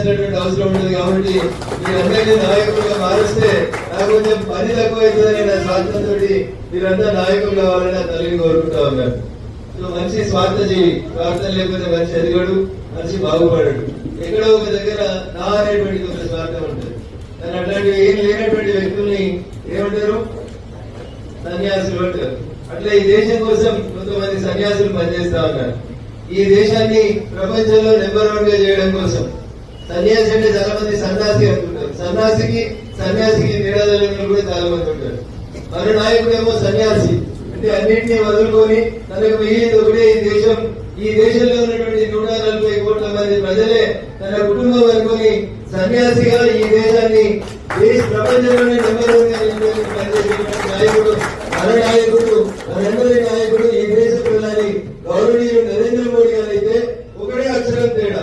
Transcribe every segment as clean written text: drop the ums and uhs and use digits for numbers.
చేయాల్సినటువంటి అవసరం ఉంటుంది. కాబట్టి మీరందరినీ నాయకులుగా మారిస్తే నాకు కొంచెం పని తక్కువ అవుతుందని నా స్వార్థంతో మీరందరూ నాయకులు కావాలని నా తల్లిని కోరుకుంటా ఉన్నారు. సో మంచి స్వార్థ జీవి, స్వార్థం లేకపోతే మనిషి ఎదగడు, మనిషి బాగుపడడు. ఎక్కడో ఒక దగ్గర నా అనేటువంటి ఒక స్వార్థం ఉంటుంది. కానీ అట్లాంటివి ఏం లేనటువంటి వ్యక్తుల్ని ఏమంటారు? సన్యాసులు అంటారు. అట్లా ఈ దేశం కోసం కొంతమంది సన్యాసులు పనిచేస్తా ఉన్నారు. ఈ దేశాన్ని ప్రపంచంలో నెంబర్ 1 గా చేయడం కోసం. సన్యాసి అంటే చాలా మంది సన్యాసి అంటుంటారు. సన్యాసికి తేడా తెలియని కూడా చాలా మంది ఉంటారు. మన నాయకుడేమో సన్యాసి అంటే అన్నింటినీ వదులుకొని తనకు మిగిలింది ఒకటే ఈ దేశం. ఈ దేశంలో ఉన్నటువంటి 140 కోట్ల మంది ప్రజలే తన కుటుంబం అనుకుని సన్యాసిగా ఈ దేశాన్ని ప్రపంచంలోనే నెంబర్ 1 గా పనిచేసేటువంటి నాయకుడు మన నాయకుడు, మనందరి నాయకుడు, ఈ దేశ ప్రధాని గౌరవనీయులు నరేంద్ర మోడీ గారు అయితే ఒకటే అక్షరం తేడా,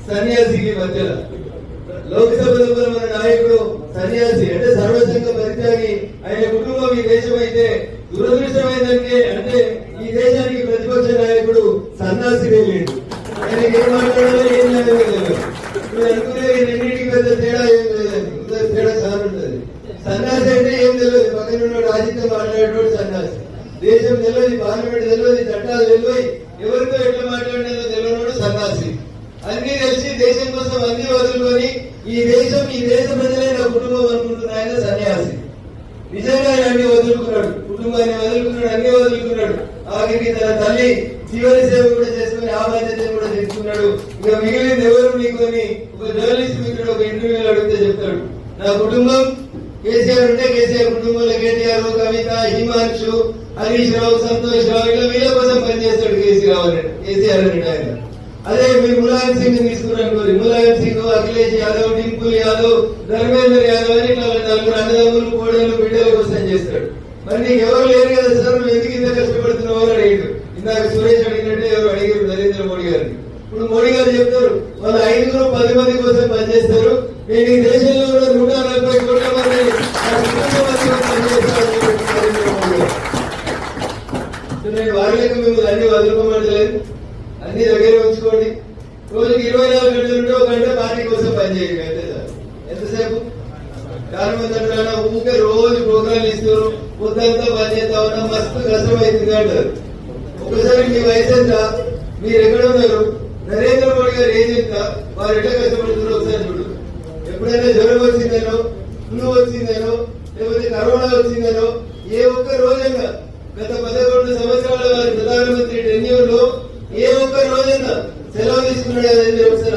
సన్యాసికి మధ్యలో. లోక్సభలో మన నాయకుడు సన్యాసి అంటే సర్వసంగ పరిత్యాగి. ఆయన కుటుంబం ఈ దేశం అయితే దురదృష్టమైందంటే అంటే ఈ దేశానికి ప్రతిపక్ష నాయకుడు సన్యాసినే లేడు. ఆయనకి ఏం మాట్లాడాలో ఏం లేదు. మీరు అనుకునే రెండింటికి పెద్ద తేడా ఏం లేదండి, తేడా చాలా ఉంటుంది. సన్యాసి అంటే ఏం తెలియదు, పక్కన రాజకీయం మాట్లాడేటోడు సన్యాసి. దేశం తెలియదు, పార్లమెంట్ తెలియదు, చట్టాలు తెలియదు, ఎవరితో ఎట్లా మాట్లాడినదో తెలియనోడు సన్యాసి. అన్ని తెలిసి దేశం కోసం అన్ని వదులుకొని ఈ దేశ ప్రజలే నా కుటుంబం అనుకుంటున్న ఆయన సన్యాసి. నిజంగా అన్ని వదులుకున్నాడు, కుటుంబాన్ని వదులుకున్నాడు, అన్ని వదులుకున్నాడు. ఆఖరికి తన తల్లి చివరి సేవ కూడా చేసుకుని ఆ బాధ్యత కూడా తీసుకున్నాడు. ఇక మిగిలింది ఎవరు నీకు అని ఒక జర్నలిస్ట్ మిత్రుడు ఒక ఇంటర్వ్యూలో అడిగితే చెప్తాడు, నా కుటుంబం కేసీఆర్ ఉంటే కేసీఆర్ కుటుంబంలో కేటీఆర్, కవిత, హిమాంశు, హరీష్ రావు, సంతోష్ రావు ఇలా వీళ్ళ కోసం పనిచేస్తాడు కేసీఆర్ అన్నాడు ఆయన. అదే మీరు ములాయం సింగ్ తీసుకున్నాను, ములాయం సింగ్, అఖిలేష్ యాదవ్, డింపుల్ యాదవ్, ధర్మేంద్ర యాదవ్ అని ఇట్లా 4 అన్నదమ్ములు, కోడళ్ళు, బిడ్డల కోసం చేస్తాడు. మరి నీకు ఎవరు లేరు కదా సార్, నువ్వు ఎందుకు ఇంత కష్టపడుతున్నావు అని అడిగాడు. ఇందాక సురేష్ అడిగినట్టే ఎవరు అడిగారు నరేంద్ర మోడీ గారిని. ఇప్పుడు మోడీ గారు చెప్తారు వాళ్ళ 5-10 మంది కోసం పనిచేస్తారు, నేను ఈ దేశంలో ఉన్న 140 కోట్ల మంది నేను వారి లెక్క మిమ్మల్ని అన్ని వదులుకోమంటలేదు, అన్ని దగ్గరే ఉంచుకోండి. రోజుకి 24 గంటలు ఉంటే 1 గంట పార్టీ కోసం పనిచేయండి అంతే సార్. ఎంతసేపు చాలా మంది అంటారా ఊకే రోజు ప్రోగ్రాంలు ఇస్తారు, పొద్దంతా పనిచేస్తా ఉన్నా మస్తు కష్టమైంది అంటారు. ఒకసారి మీ వయసు ఎంత, మీరు ఎక్కడ ఉన్నారు, నరేంద్ర మోడీ గారు ఏం చెప్తా, వారు ఎట్లా కష్టపడుతున్నారో ఒకసారి చూడు. ఎప్పుడైనా జ్వరం వచ్చిందనో, ఫ్లూ వచ్చిందనో, లేకపోతే కరోనా వచ్చిందనో ఏ ఒక్క రోజైనా గత 11 సంవత్సరాల వారి ప్రధానమంత్రి టెన్యూర్ లో ఏ ఒక్క రోజైనా సెలవు తీసుకున్నాడు ఒకసారి